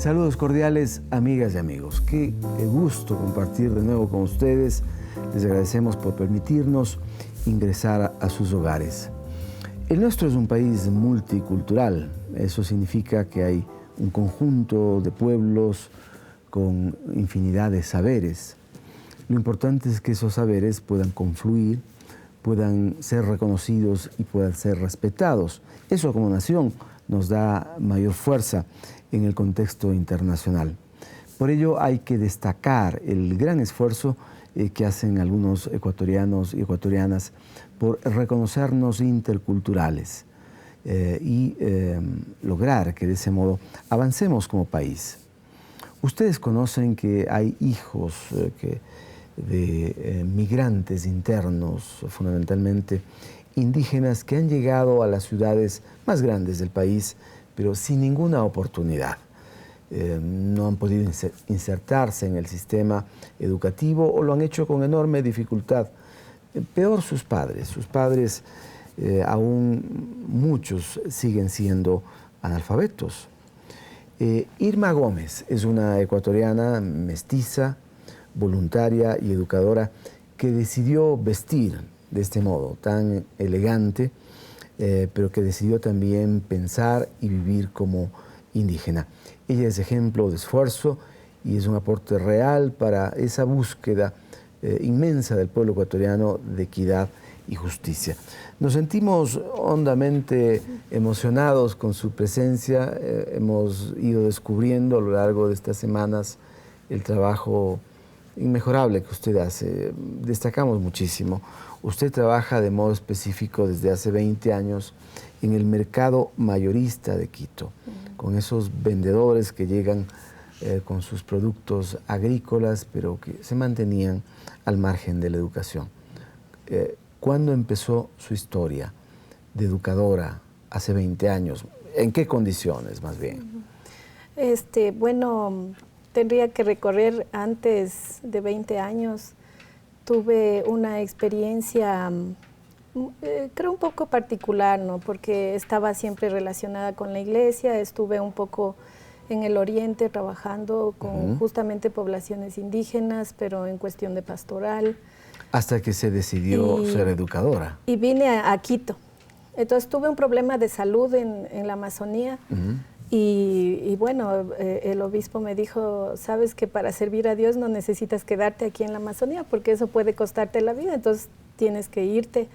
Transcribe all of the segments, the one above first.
Saludos cordiales, amigas y amigos. Qué gusto compartir de nuevo con ustedes. Les agradecemos por permitirnos ingresar a sus hogares. El nuestro es un país multicultural. Eso significa que hay un conjunto de pueblos con infinidad de saberes. Lo importante es que esos saberes puedan confluir, puedan ser reconocidos y puedan ser respetados. Eso como nación nos da mayor fuerza en el contexto internacional. Por ello hay que destacar el gran esfuerzo que hacen algunos ecuatorianos y ecuatorianas por reconocernos interculturales y lograr que de ese modo avancemos como país. Ustedes conocen que hay hijos de migrantes internos, fundamentalmente indígenas, que han llegado a las ciudades más grandes del país, pero sin ninguna oportunidad. No han podido insertarse en el sistema educativo o lo han hecho con enorme dificultad. Peor sus padres. Sus padres, aún muchos, siguen siendo analfabetos. Irma Gómez es una ecuatoriana mestiza, voluntaria y educadora que decidió vestir de este modo tan elegante, pero que decidió también pensar y vivir como indígena. Ella es ejemplo de esfuerzo y es un aporte real para esa búsqueda inmensa del pueblo ecuatoriano de equidad y justicia. Nos sentimos hondamente emocionados con su presencia. Hemos ido descubriendo a lo largo de estas semanas el trabajo inmejorable que usted hace. Destacamos muchísimo. Usted trabaja de modo específico desde hace 20 años en el mercado mayorista de Quito, con esos vendedores que llegan con sus productos agrícolas, pero que se mantenían al margen de la educación. ¿Cuándo empezó su historia de educadora hace 20 años? ¿En qué condiciones, más bien? Bueno, tendría que recorrer antes de 20 años. Tuve una experiencia, creo un poco particular, ¿no? Porque estaba siempre relacionada con la iglesia, estuve un poco en el oriente trabajando con justamente poblaciones indígenas, pero en cuestión de pastoral. Hasta que se decidió ser educadora. Y vine a Quito. Entonces tuve un problema de salud en la Amazonía. Y bueno, el obispo me dijo, sabes que para servir a Dios no necesitas quedarte aquí en la Amazonía porque eso puede costarte la vida, entonces tienes que irte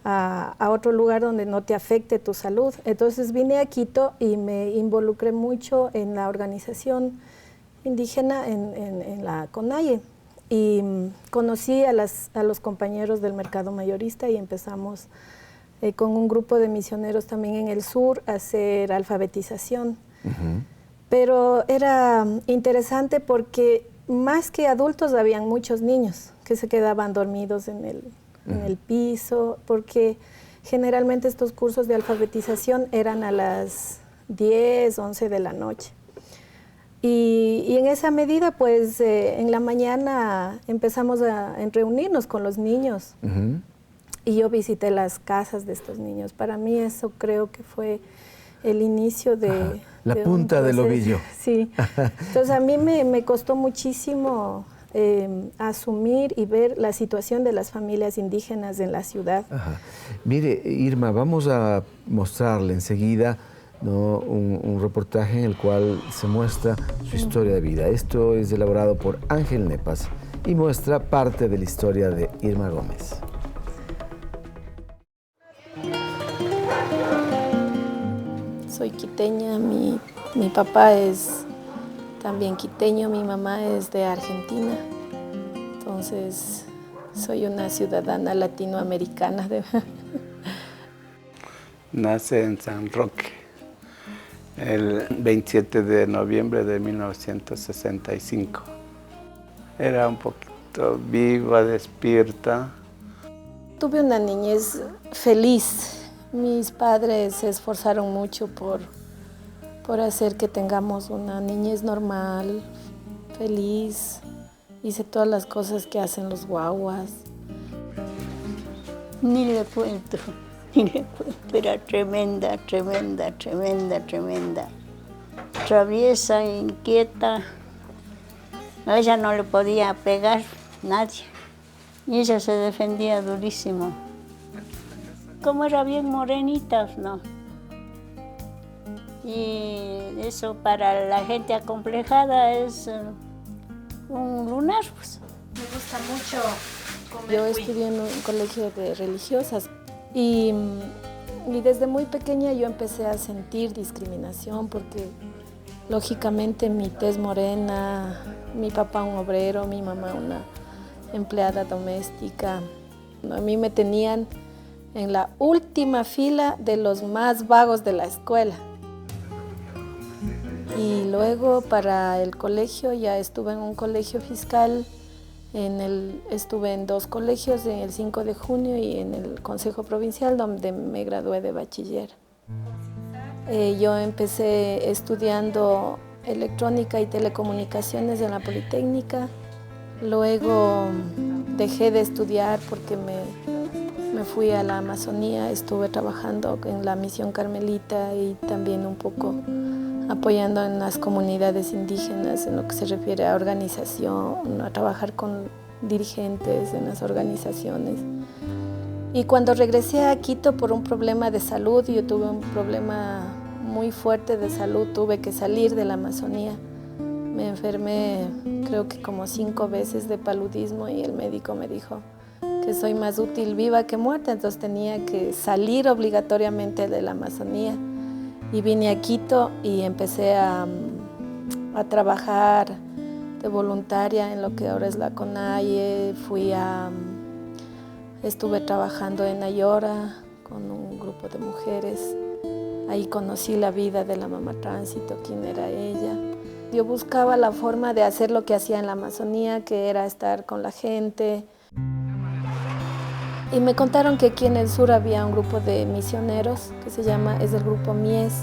a otro lugar donde no te afecte tu salud. Entonces vine a Quito y me involucré mucho en la organización indígena en la CONAIE y conocí a los compañeros del mercado mayorista y empezamos con un grupo de misioneros también en el sur a hacer alfabetización. Pero era interesante porque más que adultos habían muchos niños que se quedaban dormidos en el piso, porque generalmente estos cursos de alfabetización eran a las 10, 11 de la noche. Y en esa medida, pues, en la mañana empezamos a reunirnos con los niños. Y yo visité las casas de estos niños. Para mí eso creo que fue el inicio de... la punta del ovillo. Sí. Entonces a mí me costó muchísimo asumir y ver la situación de las familias indígenas en la ciudad. Mire, Irma, vamos a mostrarle enseguida, ¿no?, un reportaje en el cual se muestra su historia de vida. Esto es elaborado por Ángel Nepas y muestra parte de la historia de Irma Gómez. Soy quiteña, mi papá es también quiteño, mi mamá es de Argentina, entonces soy una ciudadana latinoamericana. Nace en San Roque el 27 de noviembre de 1965. Era un poquito viva, despierta. Tuve una niñez feliz. Mis padres se esforzaron mucho por hacer que tengamos una niñez normal, feliz. Hice todas las cosas que hacen los guaguas. Ni le cuento, era tremenda, tremenda, tremenda, tremenda. traviesa, inquieta. A ella no le podía pegar nadie. Y ella se defendía durísimo. Como era bien morenita, ¿no? Y eso para la gente acomplejada es un lunar, pues. Me gusta mucho comer. Yo estudié en un colegio de religiosas y desde muy pequeña yo empecé a sentir discriminación porque lógicamente mi tez morena, mi papá un obrero, mi mamá una empleada doméstica. A mí me tenían en la última fila de los más vagos de la escuela. Y luego para el colegio ya estuve en un colegio fiscal, estuve en 2 colegios, en el 5 de junio y en el Consejo Provincial, donde me gradué de bachiller. Yo empecé estudiando electrónica y telecomunicaciones en la Politécnica. Luego dejé de estudiar porque me fui a la Amazonía, estuve trabajando en la Misión Carmelita y también un poco apoyando en las comunidades indígenas en lo que se refiere a organización, a trabajar con dirigentes en las organizaciones. Y cuando regresé a Quito por un problema de salud, yo tuve un problema muy fuerte de salud, tuve que salir de la Amazonía. Me enfermé creo que como 5 veces de paludismo y el médico me dijo que soy más útil viva que muerta, entonces tenía que salir obligatoriamente de la Amazonía. Y vine a Quito y empecé a trabajar de voluntaria en lo que ahora es la CONAIE. Estuve trabajando en Ayora con un grupo de mujeres. Ahí conocí la vida de la mamá tránsito, quién era ella. Yo buscaba la forma de hacer lo que hacía en la Amazonía, que era estar con la gente. Y me contaron que aquí en el sur había un grupo de misioneros que es el grupo Mies.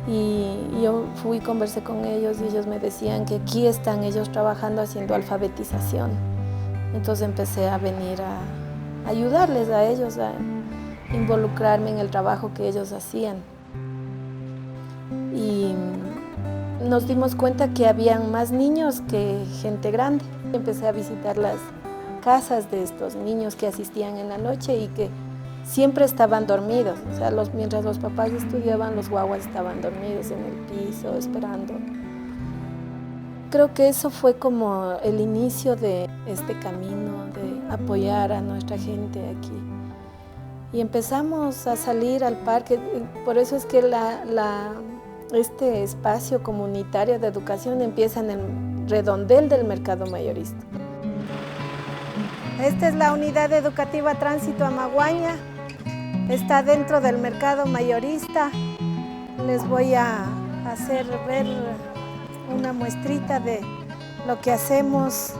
Y yo fui y conversé con ellos y ellos me decían que aquí están ellos trabajando haciendo alfabetización. Entonces empecé a venir a ayudarles a ellos, a involucrarme en el trabajo que ellos hacían. Y nos dimos cuenta que habían más niños que gente grande. Empecé a visitar las casas de estos niños que asistían en la noche y que siempre estaban dormidos. O sea, mientras los papás estudiaban, los guaguas estaban dormidos en el piso, esperando. Creo que eso fue como el inicio de este camino de apoyar a nuestra gente aquí. Y empezamos a salir al parque, por eso es que este espacio comunitario de educación empieza en el redondel del mercado mayorista. Esta es la unidad educativa Tránsito Amaguaña, está dentro del mercado mayorista. Les voy a hacer ver una muestrita de lo que hacemos.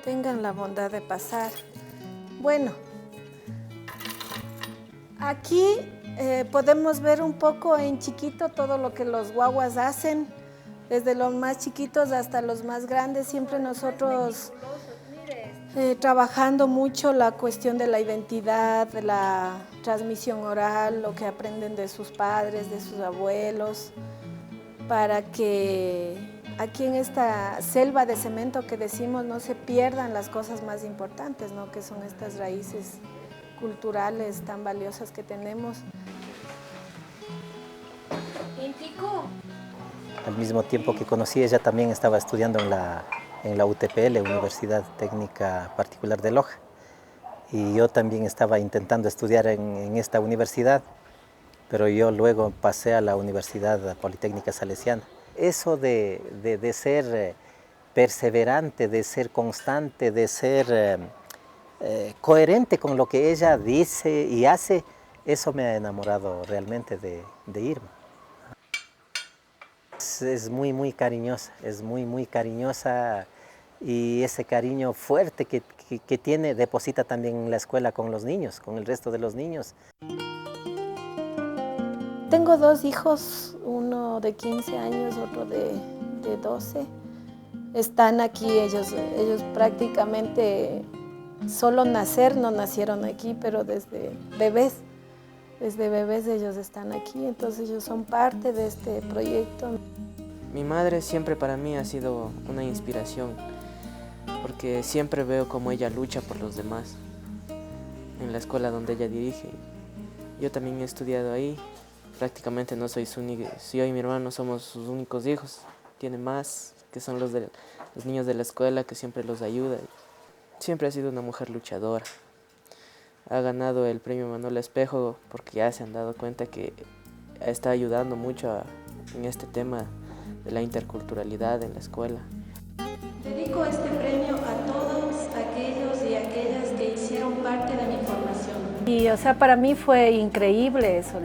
Tengan la bondad de pasar. Bueno, aquí podemos ver un poco en chiquito todo lo que los guaguas hacen, desde los más chiquitos hasta los más grandes. Siempre nosotros trabajando mucho la cuestión de la identidad, de la transmisión oral, lo que aprenden de sus padres, de sus abuelos, para que aquí en esta selva de cemento que decimos no se pierdan las cosas más importantes, ¿no? Que son estas raíces culturales tan valiosas que tenemos. Al mismo tiempo que conocí, ella también estaba estudiando en la UTPL, Universidad Técnica Particular de Loja. Y yo también estaba intentando estudiar en esta universidad, pero yo luego pasé a la Universidad Politécnica Salesiana. Eso de ser perseverante, de ser constante, de ser coherente con lo que ella dice y hace, eso me ha enamorado realmente de Irma. Es muy cariñosa, es muy cariñosa, y ese cariño fuerte que tiene deposita también en la escuela con los niños, con el resto de los niños. Tengo 2 hijos, uno de 15 años, otro de 12. Están aquí, ellos prácticamente solo nacer, no nacieron aquí, pero desde bebés ellos están aquí, entonces ellos son parte de este proyecto. Mi madre siempre para mí ha sido una inspiración, porque siempre veo cómo ella lucha por los demás en la escuela donde ella dirige. Yo también he estudiado ahí, prácticamente no soy su único, yo y mi hermano somos sus únicos hijos, tiene más, que son los niños de la escuela, que siempre los ayuda. Siempre ha sido una mujer luchadora. Ha ganado el premio Manuel Espejo porque ya se han dado cuenta que está ayudando mucho en este tema de la interculturalidad en la escuela. Dedico este premio a todos aquellos y aquellas que hicieron parte de mi formación. Y o sea, para mí fue increíble eso.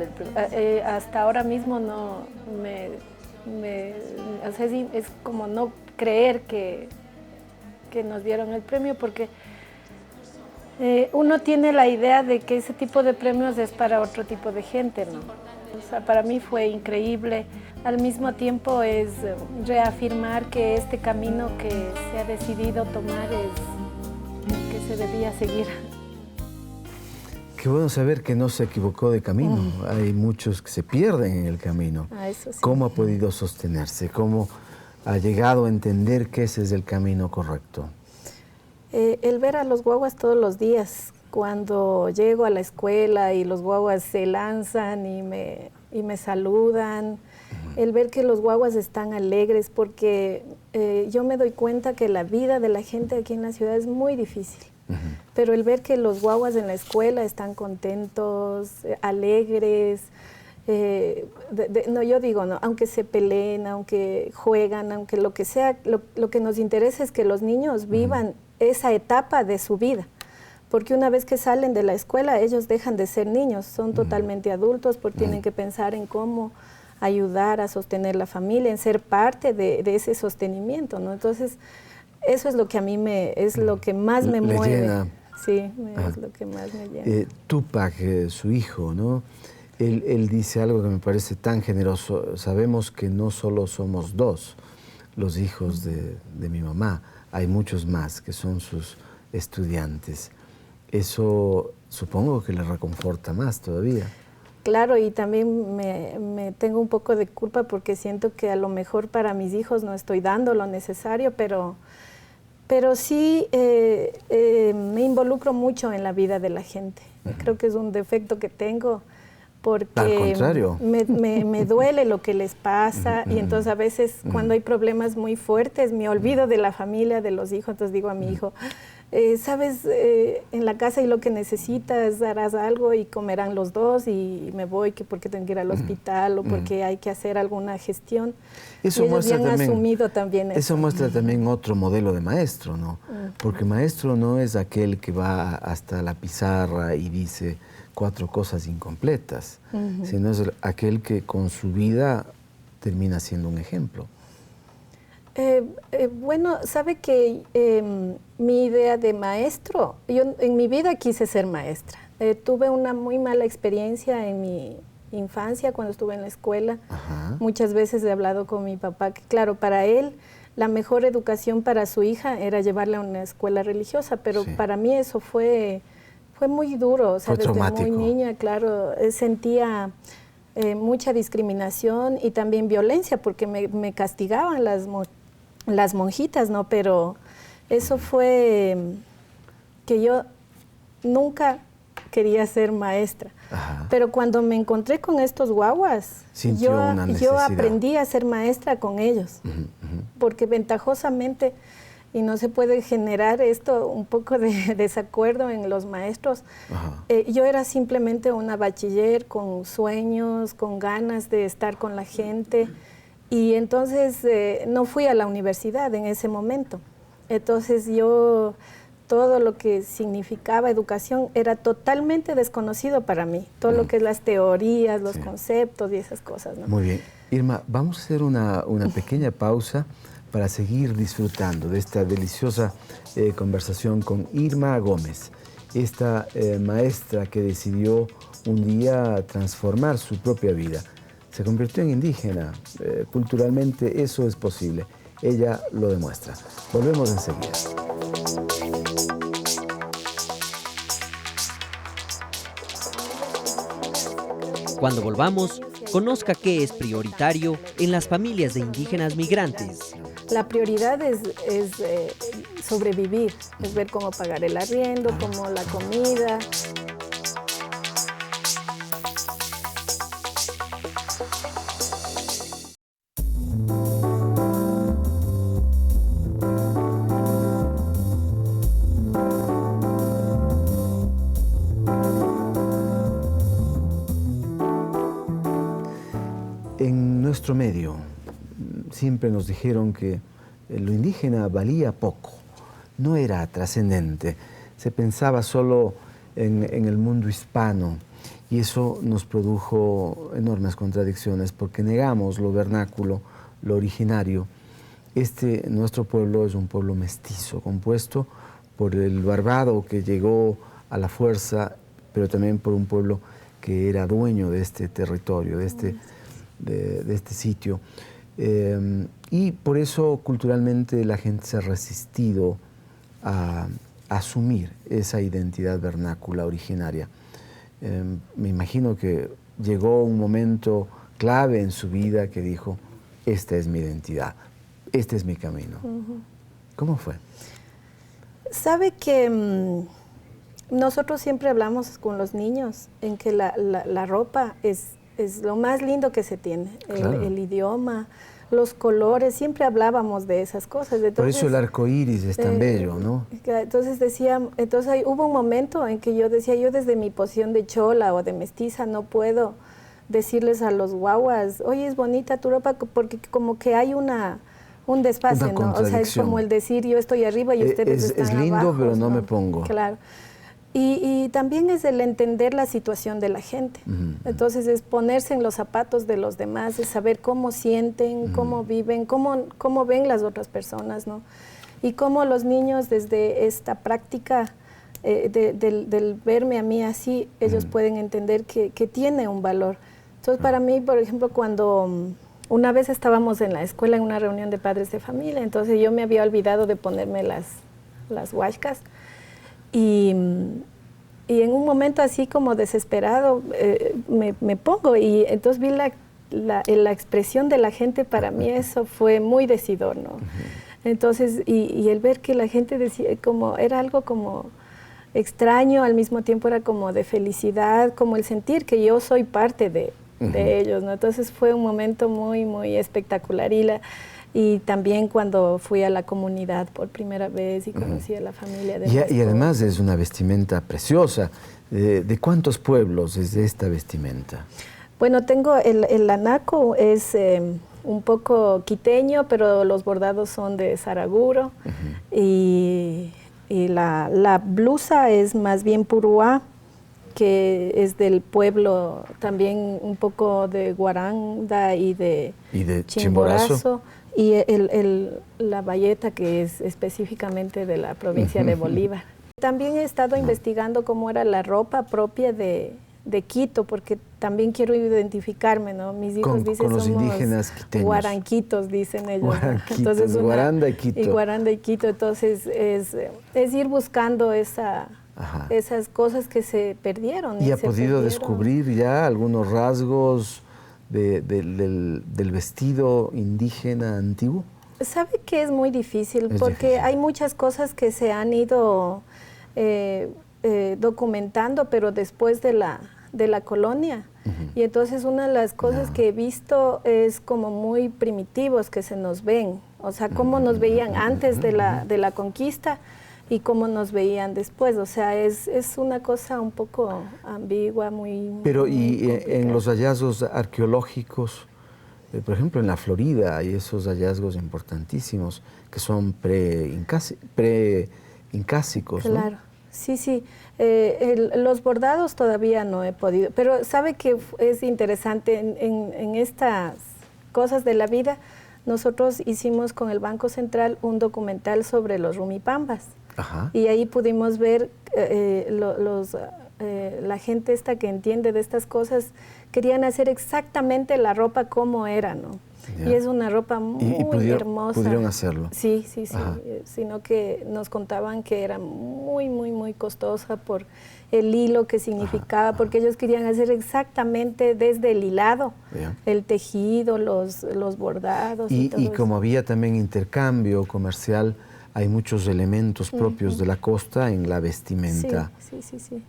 Hasta ahora mismo no o sea, es como no creer que nos dieron el premio, porque uno tiene la idea de que ese tipo de premios es para otro tipo de gente, ¿no? O sea, para mí fue increíble. Al mismo tiempo es reafirmar que este camino que se ha decidido tomar es el que se debía seguir. Qué bueno saber que no se equivocó de camino. Hay muchos que se pierden en el camino. Eso sí. ¿Cómo ha podido sostenerse? ¿Cómo ha llegado a entender que ese es el camino correcto? El ver a los guaguas todos los días, cuando llego a la escuela y los guaguas se lanzan y me saludan, el ver que los guaguas están alegres, porque yo me doy cuenta que la vida de la gente aquí en la ciudad es muy difícil, pero el ver que los guaguas en la escuela están contentos, alegres, no, yo digo, no, aunque se peleen, aunque juegan, aunque lo que sea, lo que nos interesa es que los niños vivan esa etapa de su vida, porque una vez que salen de la escuela ellos dejan de ser niños, son totalmente adultos, porque tienen que pensar en cómo ayudar a sostener la familia, en ser parte de ese sostenimiento, ¿no? Entonces, eso es lo que a mí es lo que más me mueve. Llena. Sí, es lo que más me llena. Tupac, su hijo, ¿no? Él dice algo que me parece tan generoso. Sabemos que no solo somos dos los hijos de mi mamá, hay muchos más que son sus estudiantes. Eso supongo que le reconforta más todavía. Claro, y también me tengo un poco de culpa porque siento que a lo mejor para mis hijos no estoy dando lo necesario, pero sí me involucro mucho en la vida de la gente. Creo que es un defecto que tengo, porque al contrario. Me duele lo que les pasa y entonces a veces cuando hay problemas muy fuertes me olvido de la familia, de los hijos, entonces digo a mi hijo, sabes, en la casa hay lo que necesitas, harás algo y comerán los dos y me voy porque tengo que ir al hospital o porque hay que hacer alguna gestión. Eso y ellos muestra ya han también, asumido también eso. Eso muestra también otro modelo de maestro, ¿no? Porque maestro no es aquel que va hasta la pizarra y dice 4 cosas incompletas, sino es aquel que con su vida termina siendo un ejemplo. Bueno, sabe que mi idea de maestro, yo en mi vida quise ser maestra. Tuve una muy mala experiencia en mi infancia cuando estuve en la escuela. Muchas veces he hablado con mi papá que, claro, para él la mejor educación para su hija era llevarla a una escuela religiosa, pero para mí eso fue muy duro. O sea, desde muy niña, claro, sentía mucha discriminación y también violencia porque me castigaban las monjitas, ¿no? Pero eso fue que yo nunca quería ser maestra. Pero cuando me encontré con estos guaguas, yo aprendí a ser maestra con ellos, porque ventajosamente, y no se puede generar esto, un poco de desacuerdo en los maestros, yo era simplemente una bachiller con sueños, con ganas de estar con la gente, y entonces no fui a la universidad en ese momento. Entonces yo, todo lo que significaba educación era totalmente desconocido para mí. Todo lo que es las teorías, los conceptos y esas cosas, ¿no? Muy bien. Irma, vamos a hacer una pequeña pausa para seguir disfrutando de esta deliciosa conversación con Irma Gómez, esta maestra que decidió un día transformar su propia vida. Se convirtió en indígena. Culturalmente eso es posible. Ella lo demuestra. Volvemos enseguida. Cuando volvamos, conozca qué es prioritario en las familias de indígenas migrantes. La prioridad es sobrevivir, es ver cómo pagar el arriendo, cómo la comida. En nuestro medio siempre nos dijeron que lo indígena valía poco, no era trascendente, se pensaba solo en el mundo hispano y eso nos produjo enormes contradicciones porque negamos lo vernáculo, lo originario. Nuestro pueblo es un pueblo mestizo, compuesto por el barbado que llegó a la fuerza, pero también por un pueblo que era dueño de este territorio, de este sitio. Y por eso culturalmente la gente se ha resistido a asumir esa identidad vernácula originaria. Me imagino que llegó un momento clave en su vida que dijo, esta es mi identidad, este es mi camino. ¿Cómo fue? Sabe que nosotros siempre hablamos con los niños en que la ropa es lo más lindo que se tiene, claro. el idioma, los colores, siempre hablábamos de esas cosas. Entonces, por eso el arco iris es tan bello, ¿no? Entonces hubo un momento en que yo decía, yo desde mi posición de chola o de mestiza no puedo decirles a los guaguas, oye, es bonita tu ropa, porque como que hay un desfase, ¿no? O sea, es como el decir, yo estoy arriba y ustedes están abajo. Es lindo, pero no me pongo. Claro. Y también es el entender la situación de la gente. Entonces es ponerse en los zapatos de los demás, es saber cómo sienten, cómo viven, cómo ven las otras personas, ¿no? Y cómo los niños desde esta práctica del verme a mí así, ellos pueden entender que tiene un valor. Entonces para mí, por ejemplo, cuando una vez estábamos en la escuela en una reunión de padres de familia, entonces yo me había olvidado de ponerme las huascas. Y en un momento así como desesperado me pongo y entonces vi la expresión de la gente, para mí eso fue muy decidor, ¿no? Entonces, y el ver que la gente decía, era algo como extraño, al mismo tiempo era como de felicidad, como el sentir que yo soy parte de ellos, ¿no? Entonces fue un momento muy, muy espectacular y también cuando fui a la comunidad por primera vez y conocí a la familia de y además es una vestimenta preciosa. ¿De cuántos pueblos es de esta vestimenta? Bueno, tengo el anaco, es un poco quiteño, pero los bordados son de Saraguro. Y la blusa es más bien puruá, que es del pueblo también un poco de Guaranda y de Chimborazo. Y la bayeta, que es específicamente de la provincia de Bolívar. También he estado investigando cómo era la ropa propia de Quito, porque también quiero identificarme, ¿no? Mis hijos dicen con los somos indígenas quiteños. Guaranquitos, dicen ellos. Guaranquitos, entonces Guaranda y Quito. Y Guaranda y Quito, entonces es ir buscando esas cosas que se perdieron. ¿Y ha podido descubrir ya algunos rasgos del vestido indígena antiguo? Sabe que es muy difícil, porque hay muchas cosas que se han ido documentando, pero después de la colonia. Y entonces una de las cosas que he visto es como muy primitivos que se nos ven, o sea, cómo nos veían antes de la conquista y cómo nos veían después, o sea, es una cosa un poco ambigua, muy Pero muy en los hallazgos arqueológicos, por ejemplo en la Florida hay esos hallazgos importantísimos que son pre-incásicos, ¿no? Claro, sí. Los bordados todavía no he podido, pero sabe que es interesante en estas cosas de la vida. Nosotros hicimos con el Banco Central un documental sobre los rumipambas. Y ahí pudimos ver la gente esta que entiende de estas cosas, querían hacer exactamente la ropa como era, ¿no? Ya. Y es una ropa muy hermosa. ¿Pudieron hacerlo? Sí, sí, sí. Ajá. Sino que nos contaban que era muy costosa por el hilo que significaba, porque ellos querían hacer exactamente desde el hilado, Ya. el tejido, los bordados y todo Y eso. como había también intercambio comercial, hay muchos elementos propios de la costa en la vestimenta. Sí.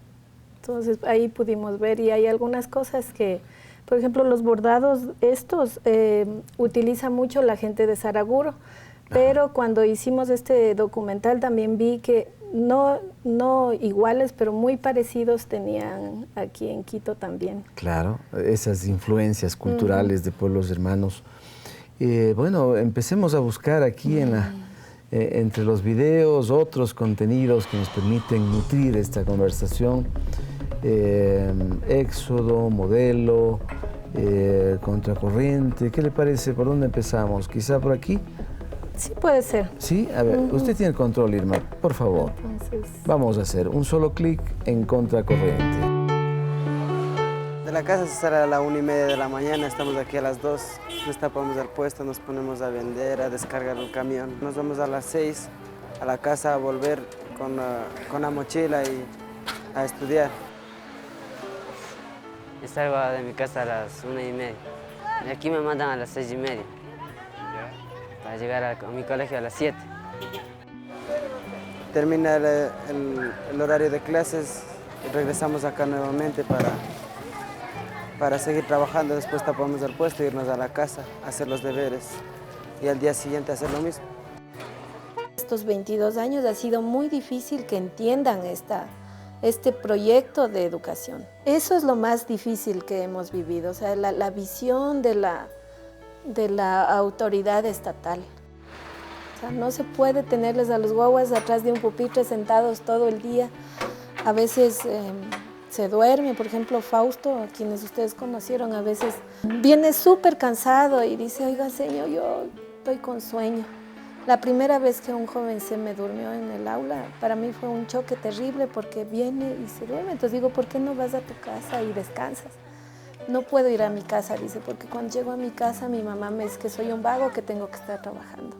Entonces ahí pudimos ver, y hay algunas cosas que, por ejemplo, los bordados estos utiliza mucho la gente de Saraguro, pero cuando hicimos este documental también vi que no iguales, pero muy parecidos tenían aquí en Quito también. Claro, esas influencias culturales de pueblos hermanos. Bueno, empecemos a buscar aquí entre los videos otros contenidos que nos permiten nutrir esta conversación. Éxodo, modelo, contracorriente. ¿Qué le parece? ¿Por dónde empezamos? ¿Quizá por aquí? Sí, puede ser. Sí, a ver, usted tiene el control, Irma, por favor. Entonces, Vamos a hacer un solo clic en contracorriente. De la casa se sale a la 1:30 de la mañana, estamos aquí a las 2, nos tapamos el puesto, nos ponemos a vender, a descargar el camión. Nos vamos a las 6 a la casa a volver con la mochila y a estudiar. Yo salgo de mi casa a las 1:30 y aquí me mandan a las 6:30 para llegar a mi colegio a las 7. Termina el horario de clases y regresamos acá nuevamente para seguir trabajando. Después tapamos el puesto, irnos a la casa, hacer los deberes y al día siguiente hacer lo mismo. estos 22 años ha sido muy difícil que entiendan este proyecto de educación. Eso es lo más difícil que hemos vivido, o sea, la visión de la autoridad estatal. O sea, no se puede tenerles a los guaguas atrás de un pupitre sentados todo el día. A veces se duerme, por ejemplo, Fausto, a quienes ustedes conocieron, a veces viene súper cansado y dice, oiga, señor, yo estoy con sueño. La primera vez que un joven se me durmió en el aula, para mí fue un choque terrible porque viene y se duerme. Entonces digo, ¿por qué no vas a tu casa y descansas? No puedo ir a mi casa, dice, porque cuando llego a mi casa mi mamá me dice que soy un vago, que tengo que estar trabajando.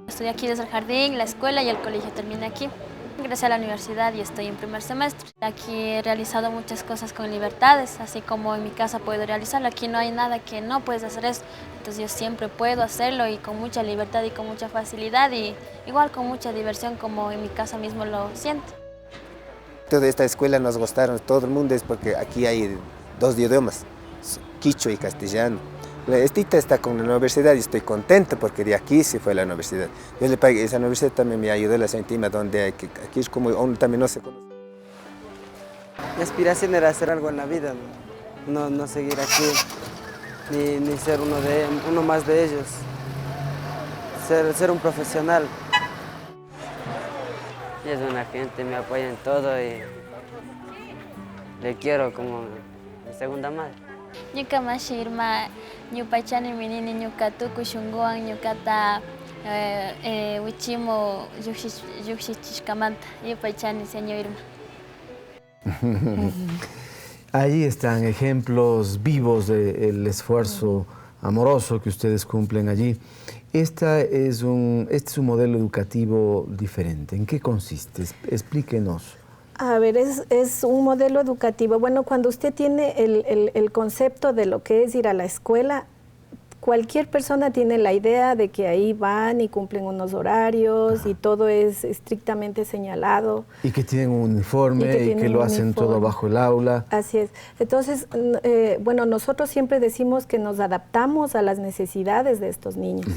Estudié aquí desde el jardín, la escuela y el colegio terminé aquí. Ingresé a la universidad y estoy en primer semestre. Aquí he realizado muchas cosas con libertades, así como en mi casa puedo realizarlo. Aquí no hay nada que no puedes hacer eso. Entonces yo siempre puedo hacerlo y con mucha libertad y con mucha facilidad y igual con mucha diversión como en mi casa mismo lo siento. Toda esta escuela nos gustaron, todo el mundo, es porque aquí hay dos idiomas, quichua y castellano. Esta está con la universidad y estoy contento porque de aquí se fue a la universidad. Yo le pagué, esa universidad también me ayudó a la Sentima, donde aquí es como uno también no se conoce. Mi aspiración era hacer algo en la vida, no seguir aquí, ni ser uno más de ellos, ser un profesional. Es buena gente, me apoya en todo y le quiero como mi segunda madre. Ñuka mashi irma ñupaychani minini ñuka tukuy shunquywan ñukata wichimo llukshichishkamanta ñupaychani señor Irma. Ahí están ejemplos vivos del esfuerzo amoroso que ustedes cumplen allí. Este es un modelo educativo diferente. ¿En qué consiste? Explíquenos. A ver, es un modelo educativo. Bueno, cuando usted tiene el concepto de lo que es ir a la escuela, cualquier persona tiene la idea de que ahí van y cumplen unos horarios y todo es estrictamente señalado. Y que tienen un uniforme y que lo hacen todo bajo el aula. Así es. Entonces, bueno, nosotros siempre decimos que nos adaptamos a las necesidades de estos niños.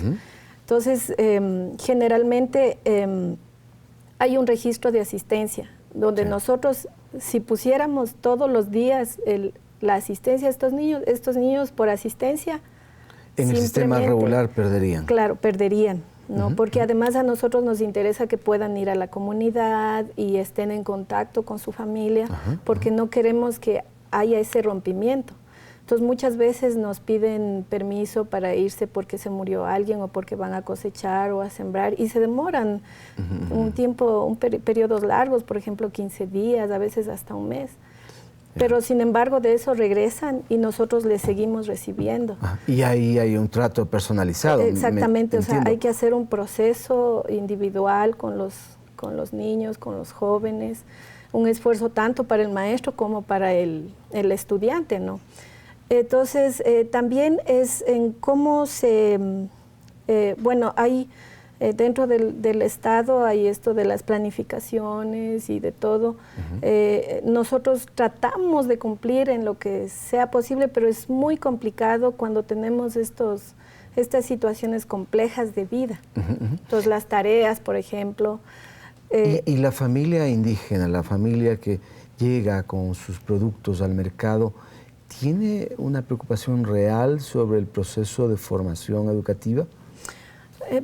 Entonces, generalmente hay un registro de asistencia, donde nosotros, si pusiéramos todos los días la asistencia a estos niños por asistencia, en el sistema regular perderían. Claro, perderían, ¿no? Porque además a nosotros nos interesa que puedan ir a la comunidad y estén en contacto con su familia, porque no queremos que haya ese rompimiento. Entonces muchas veces nos piden permiso para irse porque se murió alguien o porque van a cosechar o a sembrar y se demoran un tiempo, periodos largos, por ejemplo 15 días, a veces hasta un mes. Pero sin embargo de eso regresan y nosotros les seguimos recibiendo. Y ahí hay un trato personalizado. Exactamente, o sea, hay que hacer un proceso individual con los niños, con los jóvenes, un esfuerzo tanto para el maestro como para el estudiante, ¿no? Entonces, también es en cómo se, bueno, hay dentro del Estado hay esto de las planificaciones y de todo. Nosotros tratamos de cumplir en lo que sea posible, pero es muy complicado cuando tenemos estas situaciones complejas de vida. Entonces, las tareas, por ejemplo. Y la familia indígena, la familia que llega con sus productos al mercado, ¿tiene una preocupación real sobre el proceso de formación educativa?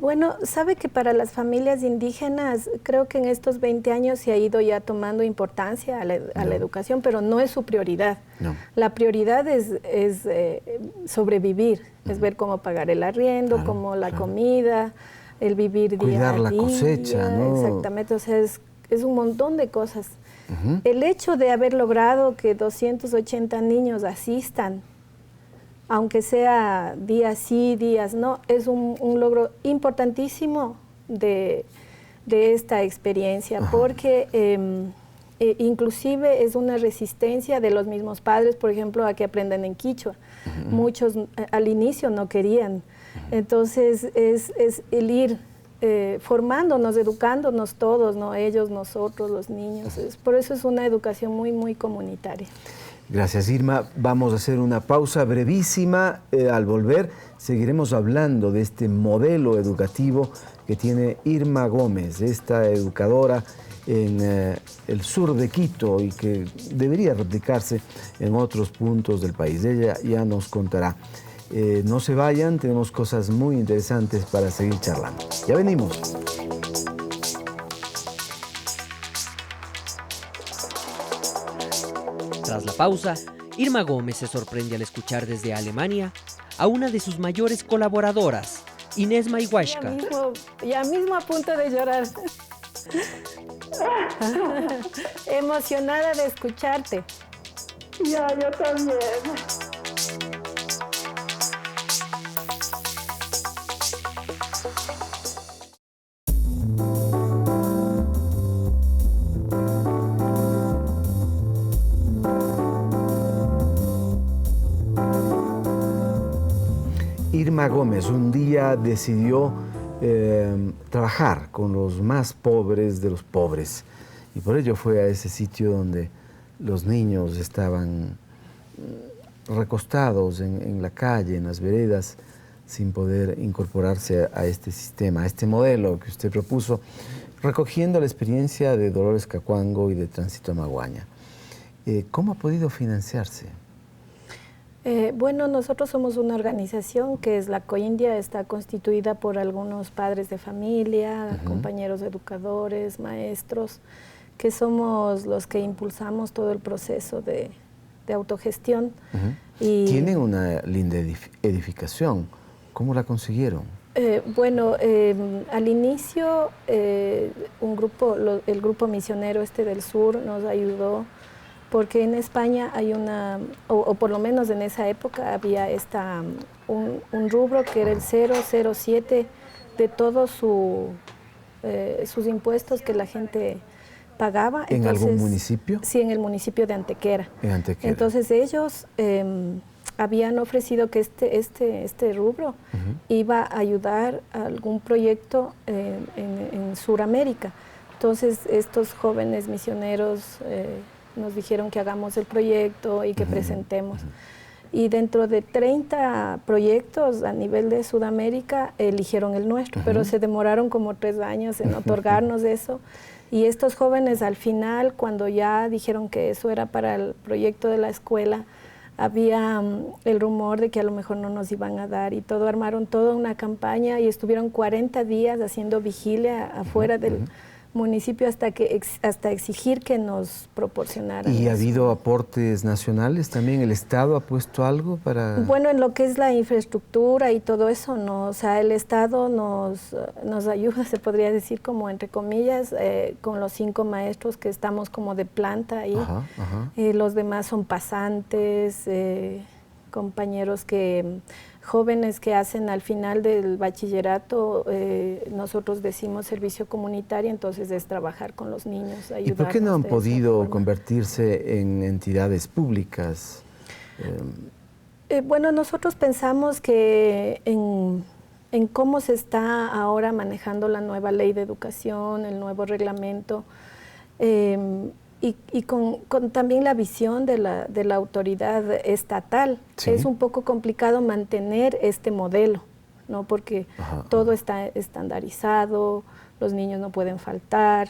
Bueno, sabe que para las familias indígenas creo que en estos 20 años se ha ido ya tomando importancia a la educación, pero no es su prioridad. No. La prioridad es sobrevivir, es ver cómo pagar el arriendo, cómo la comida, el vivir día a día. Cuidar la cosecha, ¿no? Exactamente, o sea, es un montón de cosas. El hecho de haber logrado que 280 niños asistan, aunque sea días sí, días no, es un logro importantísimo de esta experiencia, porque inclusive es una resistencia de los mismos padres, por ejemplo, a que aprendan en quichua. Muchos al inicio no querían. Entonces es el ir formándonos, educándonos todos, ¿no? Ellos, nosotros, los niños. Por eso es una educación muy, muy comunitaria. Gracias, Irma. Vamos a hacer una pausa brevísima. Al volver seguiremos hablando de este modelo educativo que tiene Irma Gómez, esta educadora en el sur de Quito y que debería replicarse en otros puntos del país. Ella ya nos contará. No se vayan, tenemos cosas muy interesantes para seguir charlando. Ya venimos. Tras la pausa, Irma Gómez se sorprende al escuchar desde Alemania a una de sus mayores colaboradoras, Inés Maihuashka. Ya mismo a punto de llorar. Emocionada de escucharte. Ya, yo también. Irma Gómez un día decidió trabajar con los más pobres de los pobres y por ello fue a ese sitio donde los niños estaban recostados en la calle, en las veredas, sin poder incorporarse a este sistema, a este modelo que usted propuso, recogiendo la experiencia de Dolores Cacuango y de Tránsito Amaguaña. ¿Cómo ha podido financiarse? Bueno, nosotros somos una organización que es la COINDIA, está constituida por algunos padres de familia, compañeros educadores, maestros, que somos los que impulsamos todo el proceso de autogestión. Y tienen una linda edificación. ¿Cómo la consiguieron? Bueno, al inicio el grupo misionero del sur nos ayudó porque en España hay o por lo menos en esa época había un rubro que era el 007 de todos sus impuestos que la gente pagaba. ¿En algún municipio? Sí, en el municipio de Antequera. En Antequera. Entonces ellos habían ofrecido que este rubro iba a ayudar a algún proyecto en Sudamérica. Entonces estos jóvenes misioneros nos dijeron que hagamos el proyecto y que presentemos. Y dentro de 30 proyectos a nivel de Sudamérica eligieron el nuestro, pero se demoraron como 3 años en otorgarnos eso. Y estos jóvenes al final, cuando ya dijeron que eso era para el proyecto de la escuela, había el rumor de que a lo mejor no nos iban a dar y todo, armaron toda una campaña y estuvieron 40 días haciendo vigilia afuera municipio hasta exigir que nos proporcionaran. ¿Y ha eso. habido aportes nacionales también? ¿El Estado ha puesto algo para...? Bueno, en lo que es la infraestructura y todo eso, no. O sea, el Estado nos ayuda, se podría decir, como entre comillas, con los 5 maestros que estamos como de planta ahí. Ajá, ajá. Los demás son pasantes, compañeros jóvenes que hacen al final del bachillerato, nosotros decimos servicio comunitario, entonces es trabajar con los niños, ayudarnos. ¿Y por qué no han de esa podido forma. convertirse en entidades públicas? Bueno, nosotros pensamos que en cómo se está ahora manejando la nueva ley de educación, el nuevo reglamento, y con también la visión de la autoridad estatal, sí. Es un poco complicado mantener este modelo, ¿no? Porque todo está estandarizado, los niños no pueden faltar,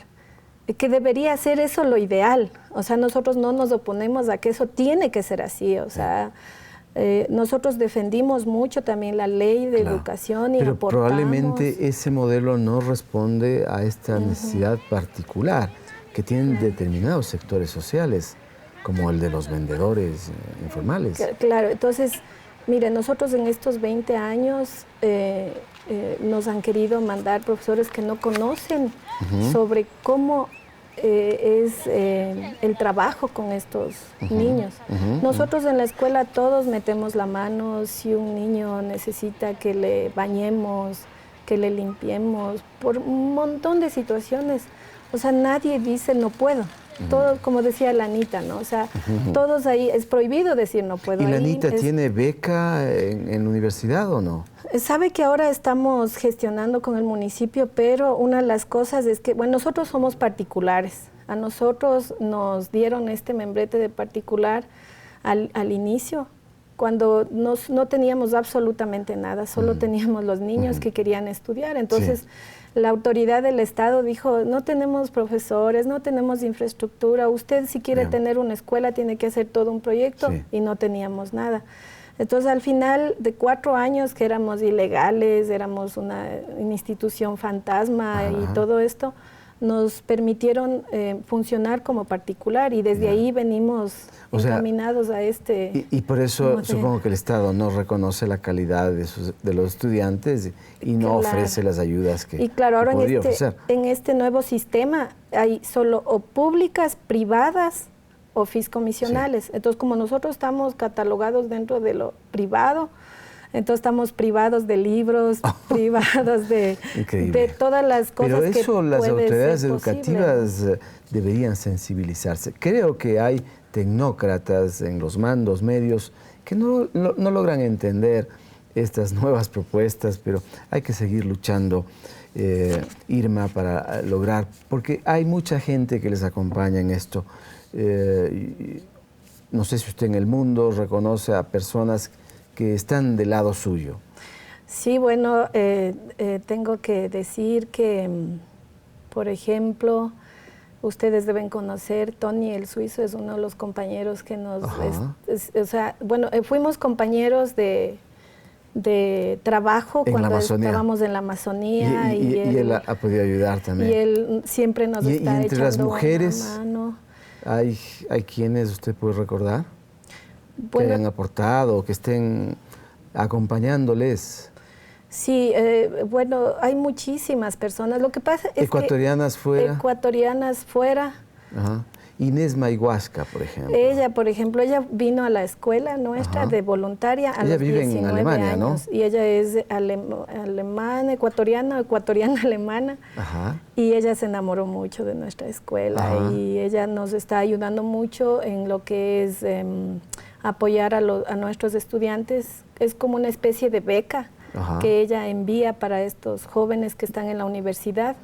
que debería ser eso lo ideal. O sea, nosotros no nos oponemos a que eso tiene que ser así, o sea, nosotros defendimos mucho también la ley de educación y pero aportamos. probablemente ese modelo no responde a esta necesidad particular que tienen determinados sectores sociales, como el de los vendedores informales. Claro, entonces, mire, nosotros en estos 20 años nos han querido mandar profesores que no conocen sobre cómo es el trabajo con estos niños. Nosotros en la escuela todos metemos la mano si un niño necesita que le bañemos, que le limpiemos, por un montón de situaciones. O sea, nadie dice no puedo. Todo, como decía la Anita, ¿no? O sea, todos ahí, es prohibido decir no puedo. ¿Y la ahí Anita tiene beca en la universidad o no? Sabe que ahora estamos gestionando con el municipio, pero una de las cosas es que, bueno, nosotros somos particulares. A nosotros nos dieron este membrete de particular al inicio, cuando no teníamos absolutamente nada, solo teníamos los niños que querían estudiar. Entonces, la autoridad del Estado dijo, no tenemos profesores, no tenemos infraestructura, usted si quiere tener una escuela tiene que hacer todo un proyecto, y no teníamos nada. Entonces, al final de 4 años que éramos ilegales, éramos una institución fantasma y todo esto, nos permitieron funcionar como particular y desde ahí venimos encaminados a este... Y por eso supongo que el Estado no reconoce la calidad de los estudiantes y no ofrece las ayudas que Y claro, ahora podría ofrecer. en este nuevo sistema hay solo o públicas, privadas o fiscomisionales. Entonces, como nosotros estamos catalogados dentro de lo privado, entonces estamos privados de libros, privados de todas las cosas que Pero eso las autoridades ser educativas deberían sensibilizarse. Creo que hay tecnócratas en los mandos medios que no logran entender estas nuevas propuestas, pero hay que seguir luchando, Irma, para lograr, porque hay mucha gente que les acompaña en esto. No sé si usted en el mundo reconoce a personas que están del lado suyo. Sí, bueno, tengo que decir que, por ejemplo, ustedes deben conocer, Tony el Suizo es uno de los compañeros que nos... o sea, bueno, fuimos compañeros de trabajo cuando estábamos en la Amazonía. Y él ha podido ayudar también. Y él siempre nos está echando entre las mujeres, una mano. ¿Hay quienes usted puede recordar que hayan aportado, que estén acompañándoles? Sí, bueno, hay muchísimas personas. Lo que pasa es ¿Ecuatorianas fuera? Ecuatorianas fuera. Ajá. Inés Mayhuasca, por ejemplo. Ella, por ejemplo, ella vino a la escuela nuestra de voluntaria a los 19 en Alemania, años. ¿No? Y ella es alemana, ecuatoriana alemana. Ajá. Y ella se enamoró mucho de nuestra escuela y ella nos está ayudando mucho en lo que es apoyar a nuestros estudiantes. Es como una especie de beca que ella envía para estos jóvenes que están en la universidad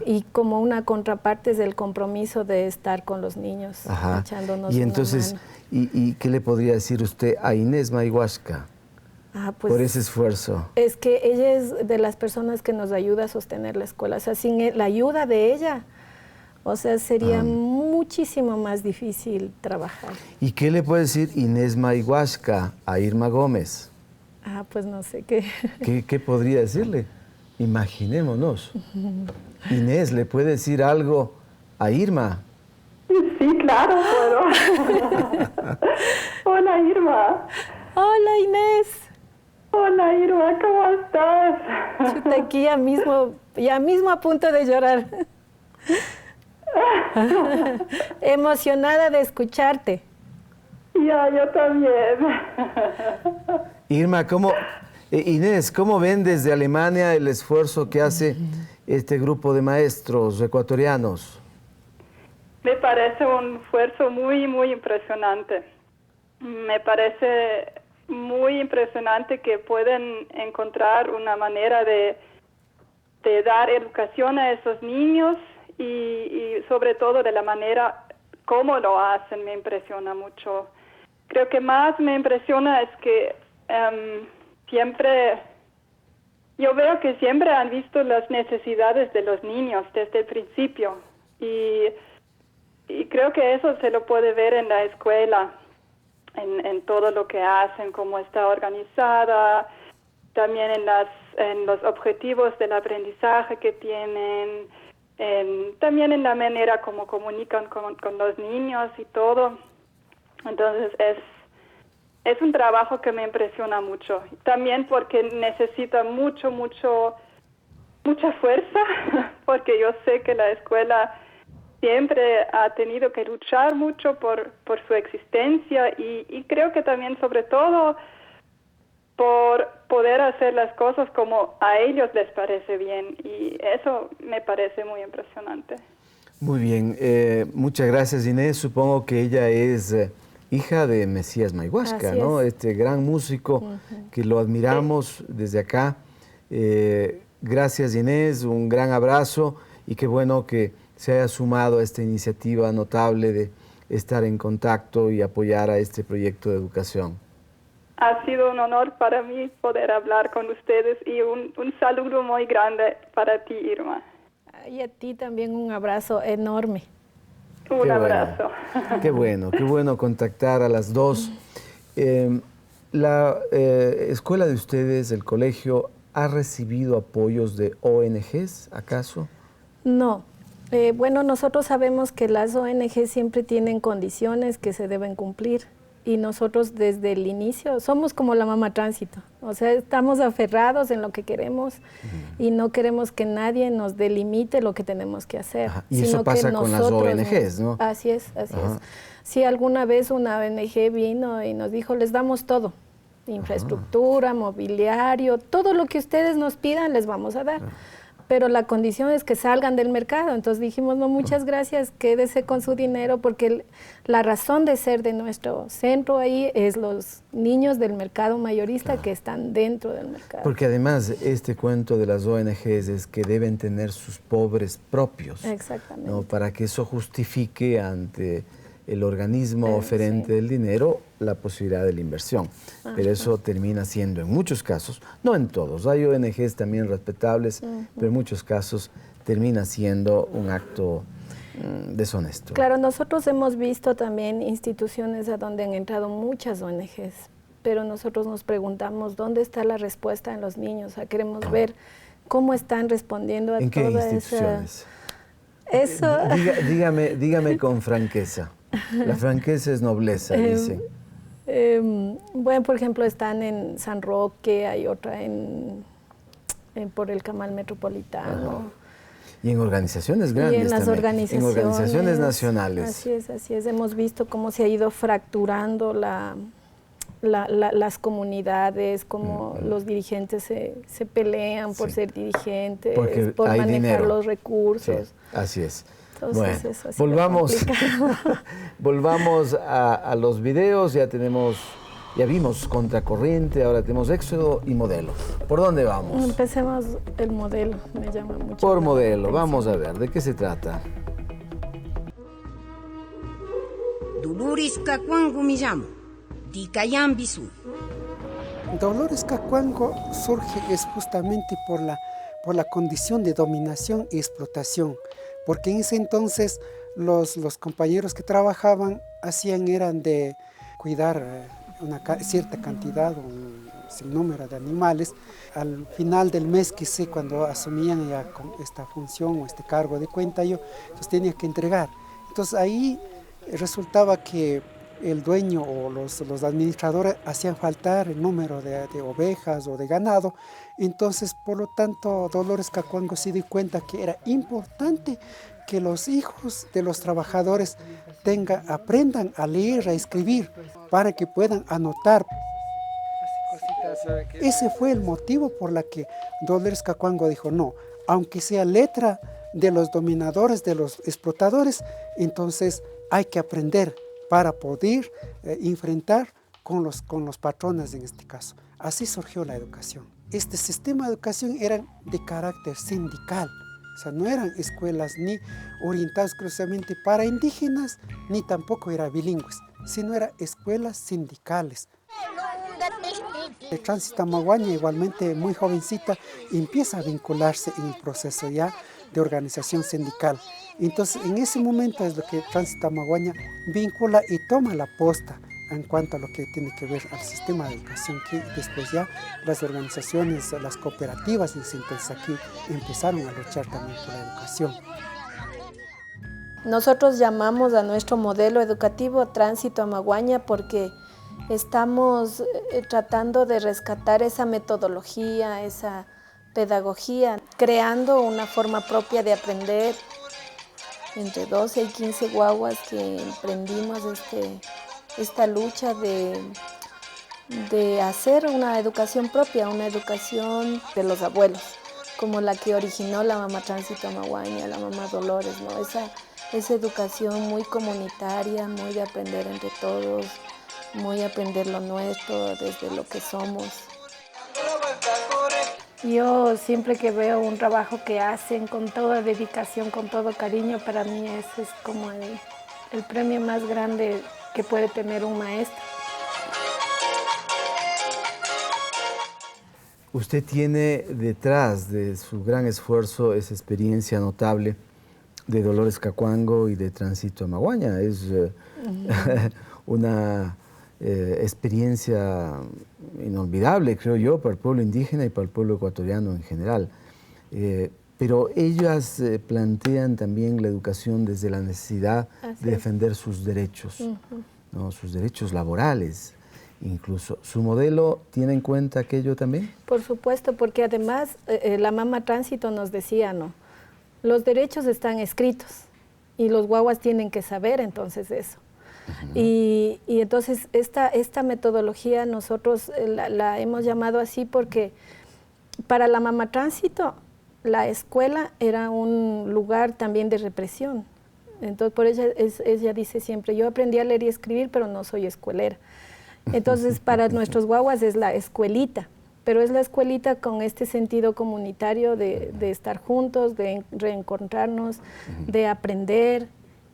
y como una contraparte es el compromiso de estar con los niños, echándonos y entonces, una mano. ¿Y qué le podría decir usted a Inés Mayhuasca pues, por ese esfuerzo? Es que ella es de las personas que nos ayuda a sostener la escuela. O sea, sin la ayuda de ella, o sea, sería muchísimo más difícil trabajar. ¿Y qué le puede decir Inés Mayhuasca a Irma Gómez? Pues no sé qué. ¿Qué podría decirle? Imaginémonos. Inés, ¿le puede decir algo a Irma? Sí, claro, puedo. Hola, Irma. Hola, Inés. Hola, Irma, ¿cómo estás? Chuta, aquí ya mismo a punto de llorar. Emocionada de escucharte. Ya, yo también. Irma, Inés, ¿cómo ven desde Alemania el esfuerzo que hace este grupo de maestros ecuatorianos? Me parece un esfuerzo muy, muy impresionante. Me parece muy impresionante que pueden encontrar una manera de dar educación a esos niños y sobre todo de la manera como lo hacen, me impresiona mucho. Creo que más me impresiona es que yo veo que siempre han visto las necesidades de los niños desde el principio y creo que eso se lo puede ver en la escuela, en todo lo que hacen, cómo está organizada, también en los objetivos del aprendizaje que tienen, también en la manera como comunican con los niños y todo. Entonces es un trabajo que me impresiona mucho. También porque necesita mucha fuerza, porque yo sé que la escuela siempre ha tenido que luchar mucho por su existencia y creo que también sobre todo por poder hacer las cosas como a ellos les parece bien y eso me parece muy impresionante. Muy bien, muchas gracias Inés. Supongo que ella es hija de Mesías Mayhuasca, ¿no? Este gran músico que lo admiramos desde acá. Gracias Inés, un gran abrazo y qué bueno que se haya sumado a esta iniciativa notable de estar en contacto y apoyar a este proyecto de educación. Ha sido un honor para mí poder hablar con ustedes y un saludo muy grande para ti, Irma. Y a ti también un abrazo enorme. Un abrazo. Qué bueno contactar a las dos. ¿La escuela de ustedes, el colegio, ha recibido apoyos de ONGs, acaso? No. Bueno, nosotros sabemos que las ONG siempre tienen condiciones que se deben cumplir y nosotros desde el inicio somos como la mamá tránsito, o sea, estamos aferrados en lo que queremos y no queremos que nadie nos delimite lo que tenemos que hacer. Y eso pasa con las ONGs, ¿no? Así es. Si alguna vez una ONG vino y nos dijo, les damos todo, infraestructura, mobiliario, todo lo que ustedes nos pidan les vamos a dar. Pero la condición es que salgan del mercado. Entonces dijimos, no, muchas gracias, quédese con su dinero, porque la razón de ser de nuestro centro ahí es los niños del mercado mayorista que están dentro del mercado. Porque además este cuento de las ONGs es que deben tener sus pobres propios. Exactamente. ¿No? Para que eso justifique ante el organismo oferente del dinero la posibilidad de la inversión. Pero eso termina siendo en muchos casos, no en todos, hay ONGs también respetables, pero en muchos casos termina siendo un acto deshonesto. Claro, nosotros hemos visto también instituciones a donde han entrado muchas ONGs, pero nosotros nos preguntamos dónde está la respuesta en los niños, o sea, queremos ver cómo están respondiendo a ¿En qué toda instituciones? Eso. Dígame con franqueza. La franqueza es nobleza, dicen. Bueno, por ejemplo, están en San Roque, hay otra por el Camal Metropolitano. Y en organizaciones grandes y en las también. En organizaciones nacionales. Así es. Hemos visto cómo se ha ido fracturando las comunidades, cómo los dirigentes se pelean por ser dirigentes, porque por hay manejar dinero. Los recursos. Sí, así es. Entonces, bueno, eso ha sido volvamos a los videos. Ya vimos Contracorriente, ahora tenemos Éxodo y Modelo. ¿Por dónde vamos? Empecemos el modelo, me llama mucho. Por Modelo, vamos a ver, ¿de qué se trata? Dolores Cacuango me llamo, de Cayambisu. Dolores Cacuango surge es justamente por la condición de dominación y explotación, porque en ese entonces los compañeros que trabajaban eran de cuidar una cierta cantidad, sin número de animales. Al final del mes, que sé, cuando asumían ya con esta función o este cargo de cuenta yo, entonces tenía que entregar. Entonces ahí resultaba que el dueño o los administradores hacían faltar el número de ovejas o de ganado. Entonces, por lo tanto, Dolores Cacuango se dio cuenta que era importante que los hijos de los trabajadores aprendan a leer, a escribir, para que puedan anotar. Ese fue el motivo por la que Dolores Cacuango dijo, no, aunque sea letra de los dominadores, de los explotadores, entonces hay que aprender para poder enfrentar con los patrones en este caso. Así surgió la educación. Este sistema de educación era de carácter sindical, o sea, no eran escuelas ni orientadas exclusivamente para indígenas, ni tampoco eran bilingües, sino eran escuelas sindicales. El Tránsito Amaguaña, igualmente muy jovencita, empieza a vincularse en el proceso ya de organización sindical. Entonces, en ese momento es lo que Tránsito Amaguaña vincula y toma la posta en cuanto a lo que tiene que ver al sistema de educación, que después ya las organizaciones, las cooperativas en síntesis aquí empezaron a luchar también por la educación. Nosotros llamamos a nuestro modelo educativo Tránsito Amaguaña porque estamos tratando de rescatar esa metodología, esa pedagogía, creando una forma propia de aprender. Entre 12 y 15 guaguas que emprendimos esta lucha de hacer una educación propia, una educación de los abuelos, como la que originó la mamá Tránsito Amaguaña, la mamá Dolores, ¿no? Esa educación muy comunitaria, muy de aprender entre todos, muy aprender lo nuestro, desde lo que somos. Yo siempre que veo un trabajo que hacen con toda dedicación, con todo cariño, para mí ese es como el premio más grande que puede tener un maestro. Usted tiene detrás de su gran esfuerzo esa experiencia notable de Dolores Cacuango y de Tránsito Amaguaña. Es una experiencia inolvidable, creo yo, para el pueblo indígena y para el pueblo ecuatoriano en general. Pero ellas plantean también la educación desde la necesidad de defender sus derechos, ¿no? Sus derechos laborales. Incluso, ¿su modelo tiene en cuenta aquello también? Por supuesto, porque además la mamá Tránsito nos decía, ¿no? Los derechos están escritos y los guaguas tienen que saber entonces eso. Y entonces esta metodología nosotros la hemos llamado así porque para la mamá Tránsito la escuela era un lugar también de represión. Entonces por ella dice siempre, yo aprendí a leer y escribir, pero no soy escuelera. Entonces para nuestros guaguas es la escuelita, pero es la escuelita con este sentido comunitario de estar juntos, de reencontrarnos, de aprender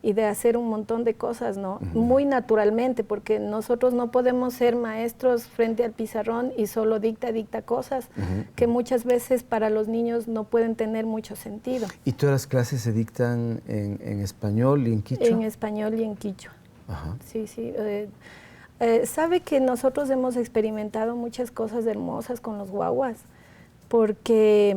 y de hacer un montón de cosas, ¿no? Muy naturalmente, porque nosotros no podemos ser maestros frente al pizarrón y solo dicta cosas que muchas veces para los niños no pueden tener mucho sentido. ¿Y todas las clases se dictan en español y en quichua? En español y en quichua. Sí. Sabe que nosotros hemos experimentado muchas cosas hermosas con los guaguas, porque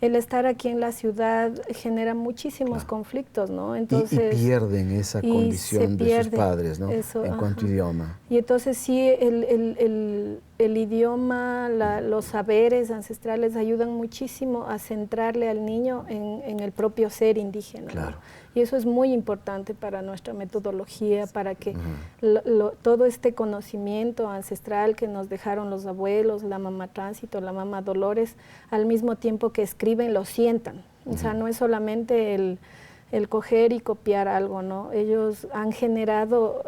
el estar aquí en la ciudad genera muchísimos conflictos, ¿no? Entonces, y pierden esa condición de sus padres, ¿no? Eso, en cuanto a idioma. Y entonces sí, el idioma, los saberes ancestrales ayudan muchísimo a centrarle al niño en el propio ser indígena. Claro. ¿no? Y eso es muy importante para nuestra metodología, para que todo este conocimiento ancestral que nos dejaron los abuelos, la mamá Tránsito, la mamá Dolores, al mismo tiempo que escriben, lo sientan. O sea, no es solamente el coger y copiar algo, ¿no? Ellos han generado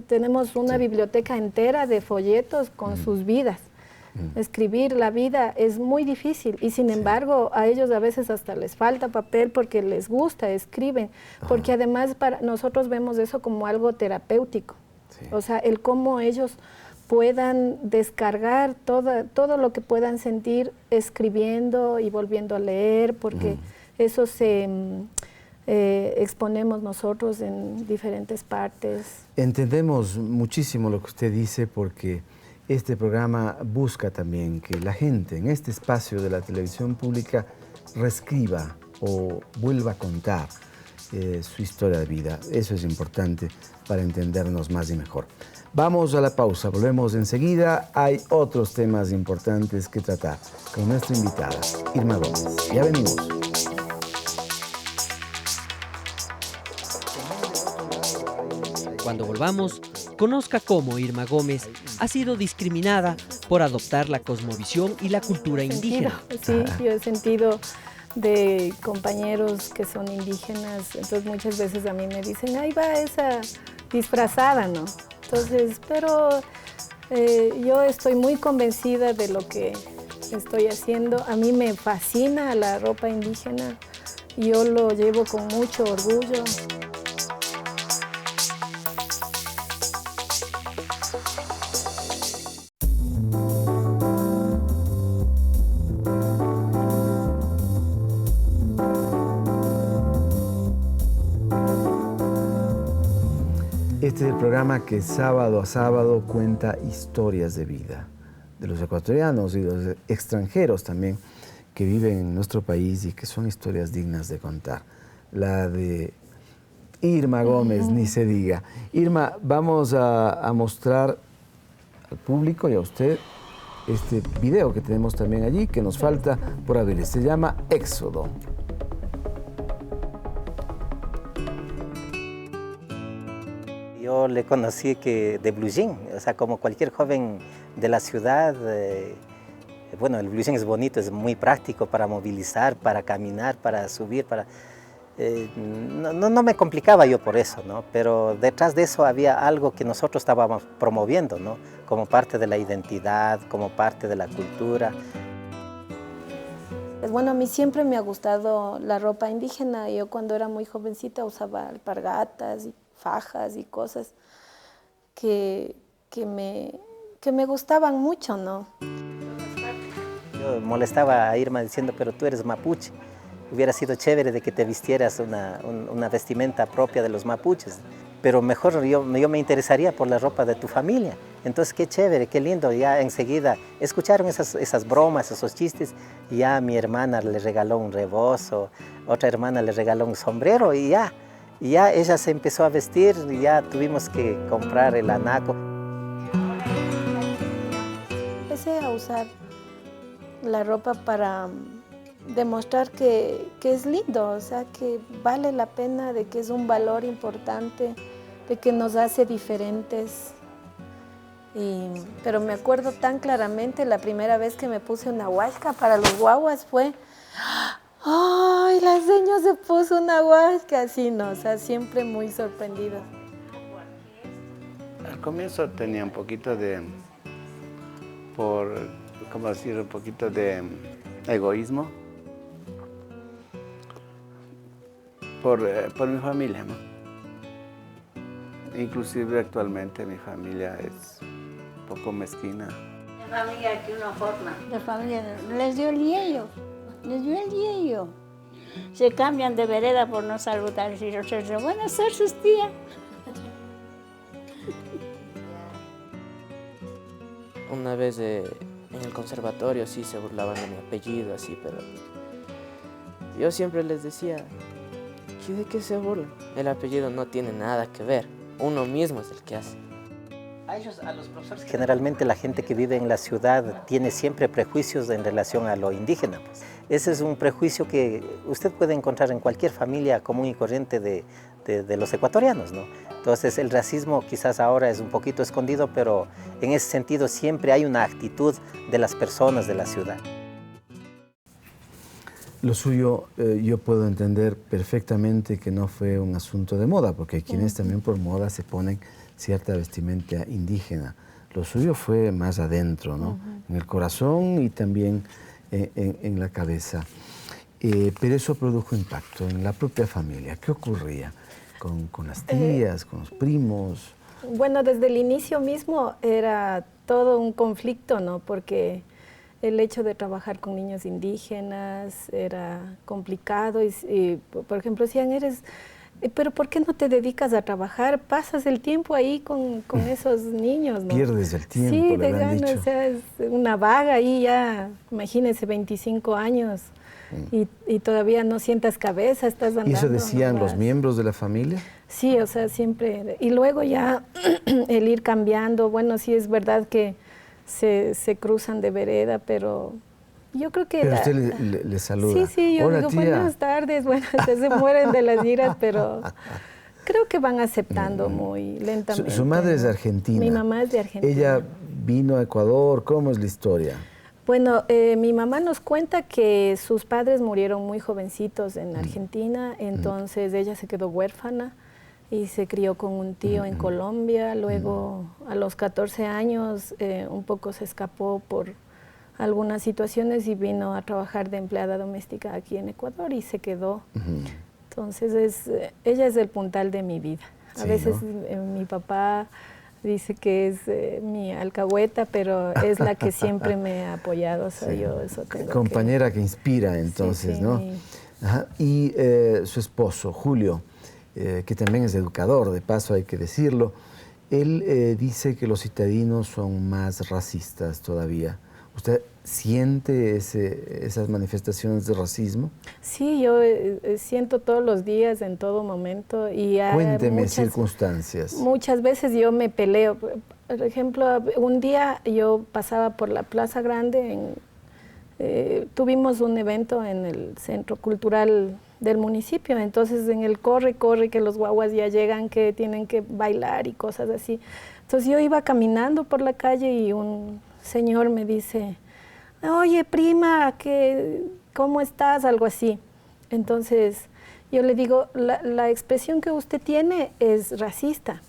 tenemos una biblioteca entera de folletos con sus vidas. Escribir la vida es muy difícil y sin embargo a ellos a veces hasta les falta papel porque les gusta, escriben, porque además nosotros vemos eso como algo terapéutico, o sea, el cómo ellos puedan descargar todo lo que puedan sentir escribiendo y volviendo a leer, porque eso exponemos nosotros en diferentes partes. Entendemos muchísimo lo que usted dice porque este programa busca también que la gente en este espacio de la televisión pública reescriba o vuelva a contar su historia de vida. Eso es importante para entendernos más y mejor. Vamos a la pausa, volvemos enseguida. Hay otros temas importantes que tratar con nuestra invitada, Irma Gómez. Ya venimos. Cuando volvamos, conozca cómo Irma Gómez ha sido discriminada por adoptar la cosmovisión y la cultura indígena. Sí, yo he sentido de compañeros que son indígenas, entonces muchas veces a mí me dicen, ahí va esa disfrazada, ¿no? Entonces, pero yo estoy muy convencida de lo que estoy haciendo. A mí me fascina la ropa indígena, yo lo llevo con mucho orgullo. Este es el programa que sábado a sábado cuenta historias de vida de los ecuatorianos y de los extranjeros también que viven en nuestro país y que son historias dignas de contar. La de Irma Gómez, ni se diga. Irma, vamos a mostrar al público y a usted este video que tenemos también allí, que nos falta por ver. Se llama Éxodo. Yo le conocí de blue jean, o sea, como cualquier joven de la ciudad. Bueno, el blue jean es bonito, es muy práctico para movilizar, para caminar, para subir, no me complicaba yo por eso, ¿no? Pero detrás de eso había algo que nosotros estábamos promoviendo, ¿no? Como parte de la identidad, como parte de la cultura. Bueno, a mí siempre me ha gustado la ropa indígena. Yo cuando era muy jovencita usaba alpargatas y fajas y cosas que me gustaban mucho, ¿no? Yo molestaba a Irma diciendo, pero tú eres mapuche. Hubiera sido chévere de que te vistieras una vestimenta propia de los mapuches, pero mejor yo me interesaría por la ropa de tu familia. Entonces, qué chévere, qué lindo. Ya enseguida escucharon esas bromas, esos chistes, y ya mi hermana le regaló un rebozo, otra hermana le regaló un sombrero, y ya ella se empezó a vestir, y ya tuvimos que comprar el anaco. Empecé a usar la ropa para demostrar que es lindo, o sea, que vale la pena, de que es un valor importante, de que nos hace diferentes. Pero me acuerdo tan claramente la primera vez que me puse una huasca para los guaguas fue, ¡ay, la señora se puso una huasca! Así, ¿no? O sea, siempre muy sorprendida. Al comienzo tenía un poquito de, ¿cómo decir? Un poquito de egoísmo por mi familia, ¿no? Inclusive actualmente mi familia es un poco mezquina. La familia que uno forma. La familia les dio el yello, Se cambian de vereda por no saludar y decir, buenas tardes, tía. Una vez en el conservatorio sí se burlaban de mi apellido, así, pero yo siempre les decía, ¿de qué se burlan? El apellido no tiene nada que ver, uno mismo es el que hace. A los profesores, generalmente la gente que vive en la ciudad tiene siempre prejuicios en relación a lo indígena. Pues. Ese es un prejuicio que usted puede encontrar en cualquier familia común y corriente de los ecuatorianos, ¿no? Entonces el racismo quizás ahora es un poquito escondido, pero en ese sentido siempre hay una actitud de las personas de la ciudad. Lo suyo, yo puedo entender perfectamente que no fue un asunto de moda, porque hay quienes también por moda se ponen cierta vestimenta indígena. Lo suyo fue más adentro, ¿no? En el corazón y también en la cabeza. Pero eso produjo impacto en la propia familia. ¿Qué ocurría con las tías, con los primos? Bueno, desde el inicio mismo era todo un conflicto, ¿no? Porque el hecho de trabajar con niños indígenas era complicado y por ejemplo, decían, pero ¿por qué no te dedicas a trabajar? Pasas el tiempo ahí con esos niños, ¿no? Pierdes el tiempo, sí, le han dicho. O sea, es una vaga ahí ya, imagínense, 25 años y todavía no sientas cabeza, estás andando. ¿Y eso decían los miembros de la familia? Sí, o sea, siempre. Y luego ya el ir cambiando, bueno, sí es verdad que se cruzan de vereda, pero yo creo que... Pero usted le saluda. Sí, yo Hola, digo, tía. buenas tardes, bueno, se mueren de las iras, pero creo que van aceptando muy lentamente. Su madre es argentina. Mi mamá es de Argentina. Ella vino a Ecuador, ¿cómo es la historia? Bueno, mi mamá nos cuenta que sus padres murieron muy jovencitos en Argentina, entonces ella se quedó huérfana y se crió con un tío en Colombia. Luego, a los 14 años, un poco se escapó por algunas situaciones y vino a trabajar de empleada doméstica aquí en Ecuador y se quedó. Entonces, ella es el puntal de mi vida. A veces mi papá dice que es mi alcahueta, pero es la que siempre me ha apoyado. O sea, yo eso tengo compañera que inspira, entonces, ¿no? Ajá. Y su esposo, Julio, que también es educador, de paso hay que decirlo, él dice que los citadinos son más racistas todavía. ¿Usted siente esas manifestaciones de racismo? Sí, yo siento todos los días, en todo momento. Y cuénteme circunstancias. Muchas veces yo me peleo. Por ejemplo, un día yo pasaba por la Plaza Grande, tuvimos un evento en el Centro Cultural del municipio, entonces en el corre, que los guaguas ya llegan, que tienen que bailar y cosas así. Entonces yo iba caminando por la calle y un señor me dice, oye prima, ¿cómo estás? Algo así. Entonces yo le digo, la expresión que usted tiene es racista.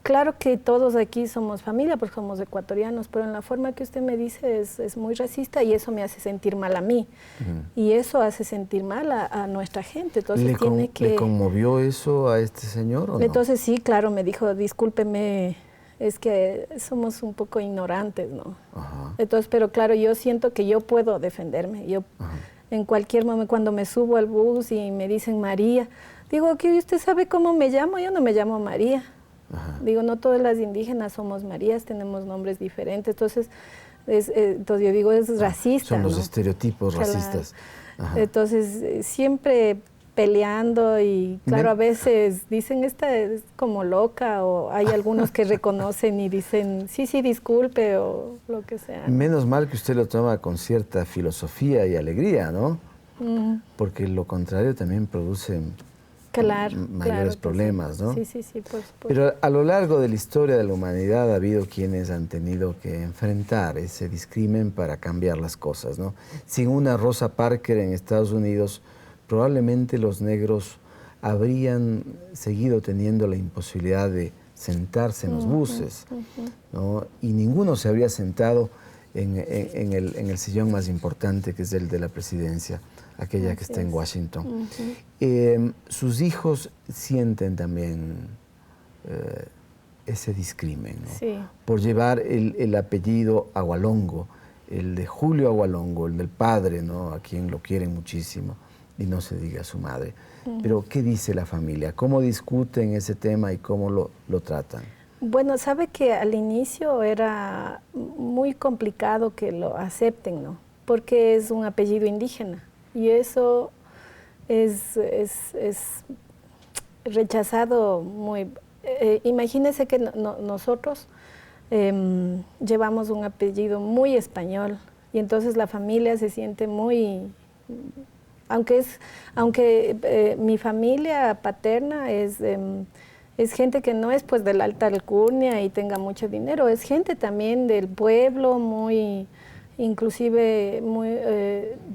Claro que todos aquí somos familia, porque somos ecuatorianos, pero en la forma que usted me dice es muy racista y eso me hace sentir mal a mí. Y eso hace sentir mal a nuestra gente. Entonces ¿Le conmovió eso a este señor o no? Entonces sí, claro, me dijo, discúlpeme, es que somos un poco ignorantes, ¿no? Entonces, pero claro, yo siento que yo puedo defenderme. Yo en cualquier momento, cuando me subo al bus y me dicen María, digo, ¿que usted sabe cómo me llamo? Yo no me llamo María. Digo, no todas las indígenas somos Marías, tenemos nombres diferentes. Entonces yo digo, es racista. Son los estereotipos racistas. Entonces, siempre peleando y claro, a veces dicen, esta es como loca, o hay algunos que reconocen y dicen, sí, disculpe, o lo que sea. Menos mal que usted lo toma con cierta filosofía y alegría, ¿no? Porque lo contrario también produce mayores problemas, ¿no? Sí, por supuesto. Pero a lo largo de la historia de la humanidad ha habido quienes han tenido que enfrentar ese discrimen para cambiar las cosas, ¿no? Sin una Rosa Parks en Estados Unidos, probablemente los negros habrían seguido teniendo la imposibilidad de sentarse en los buses, ¿no? Y ninguno se habría sentado en el sillón más importante, que es el de la presidencia, aquella que está en Washington. Sus hijos sienten también ese discrimen, ¿no? Por llevar el apellido Agualongo, el de Julio Agualongo, el del padre, ¿no? A quien lo quieren muchísimo, y no se diga a su madre. Pero, ¿qué dice la familia? ¿Cómo discuten ese tema y cómo lo tratan? Bueno, sabe que al inicio era muy complicado que lo acepten, ¿no? Porque es un apellido indígena y eso es rechazado muy... imagínese que nosotros llevamos un apellido muy español y entonces la familia se siente muy... Aunque mi familia paterna es gente que no es pues de la alta alcurnia y tenga mucho dinero, es gente también del pueblo, muy, inclusive muy,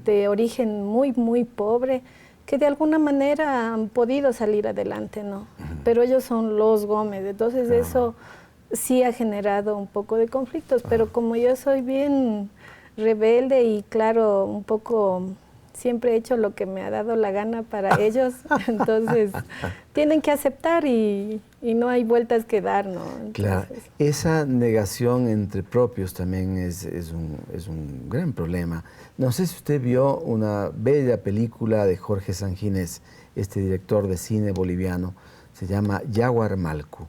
de origen muy pobre, que de alguna manera han podido salir adelante, ¿no? Pero ellos son los Gómez, entonces eso sí ha generado un poco de conflictos, pero como yo soy bien rebelde y claro, un poco siempre he hecho lo que me ha dado la gana para ellos, entonces tienen que aceptar y no hay vueltas que dar, ¿no? Entonces, claro, esa negación entre propios también es un gran problema. No sé si usted vio una bella película de Jorge Sanginés, este director de cine boliviano, se llama Yaguar Malcu.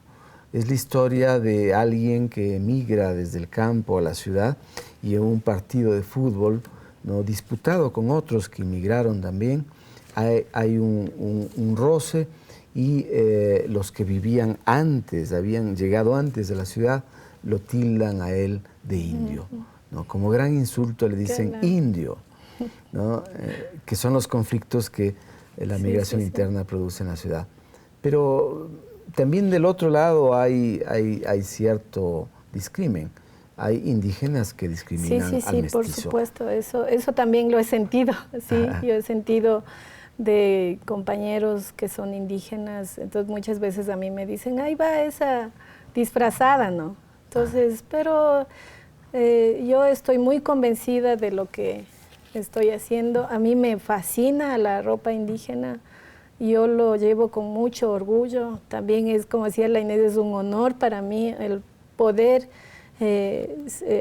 Es la historia de alguien que emigra desde el campo a la ciudad y en un partido de fútbol, ¿no?, disputado con otros que emigraron también, hay un roce y los que vivían antes, habían llegado antes de la ciudad, lo tildan a él de indio, ¿no? Como gran insulto le dicen indio, ¿no? Que son los conflictos que la migración interna produce en la ciudad. Pero también del otro lado hay cierto discrimen. Hay indígenas que discriminan al mestizo. Por supuesto, eso también lo he sentido, sí, yo he sentido de compañeros que son indígenas, entonces muchas veces a mí me dicen, ahí va esa disfrazada, ¿no? Entonces, pero yo estoy muy convencida de lo que estoy haciendo, a mí me fascina la ropa indígena, yo lo llevo con mucho orgullo, también es, como decía la Inés, es un honor para mí el poder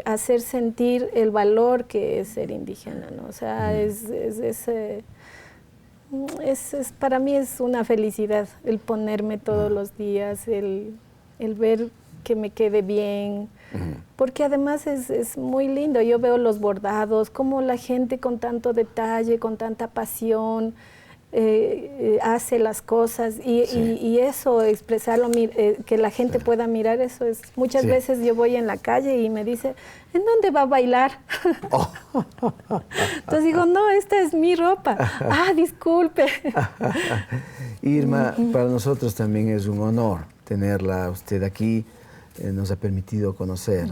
hacer sentir el valor que es ser indígena, ¿no? O sea, para mí es una felicidad el ponerme todos los días, el ver que me quede bien, porque además es muy lindo. Yo veo los bordados, como la gente con tanto detalle, con tanta pasión, hace las cosas y eso, expresarlo, que la gente pueda mirar, eso es. Muchas veces yo voy en la calle y me dice, ¿en dónde va a bailar? Entonces digo, no, esta es mi ropa. Disculpe. Irma, para nosotros también es un honor tenerla usted aquí. Nos ha permitido conocer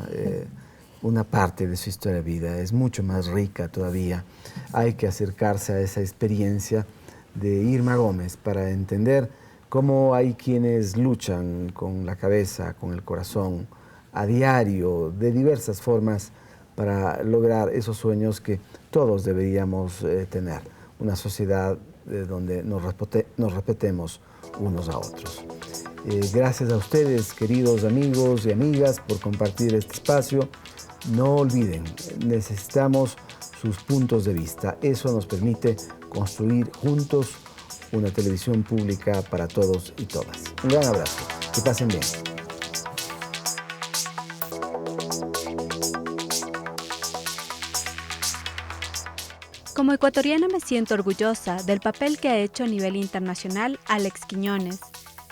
una parte de su historia de vida. Es mucho más rica todavía. Hay que acercarse a esa experiencia de Irma Gómez para entender cómo hay quienes luchan con la cabeza, con el corazón, a diario, de diversas formas, para lograr esos sueños que todos deberíamos tener. Una sociedad donde nos respetemos unos a otros. Gracias a ustedes, queridos amigos y amigas, por compartir este espacio. No olviden, necesitamos sus puntos de vista. Eso nos permite construir juntos una televisión pública para todos y todas. Un gran abrazo. Que pasen bien. Como ecuatoriana me siento orgullosa del papel que ha hecho a nivel internacional Alex Quiñones.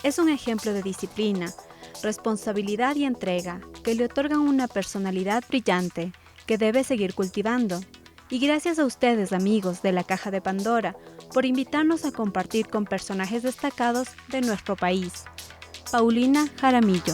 Es un ejemplo de disciplina, responsabilidad y entrega que le otorgan una personalidad brillante que debe seguir cultivando. Y gracias a ustedes, amigos de la Caja de Pandora, por invitarnos a compartir con personajes destacados de nuestro país. Paulina Jaramillo.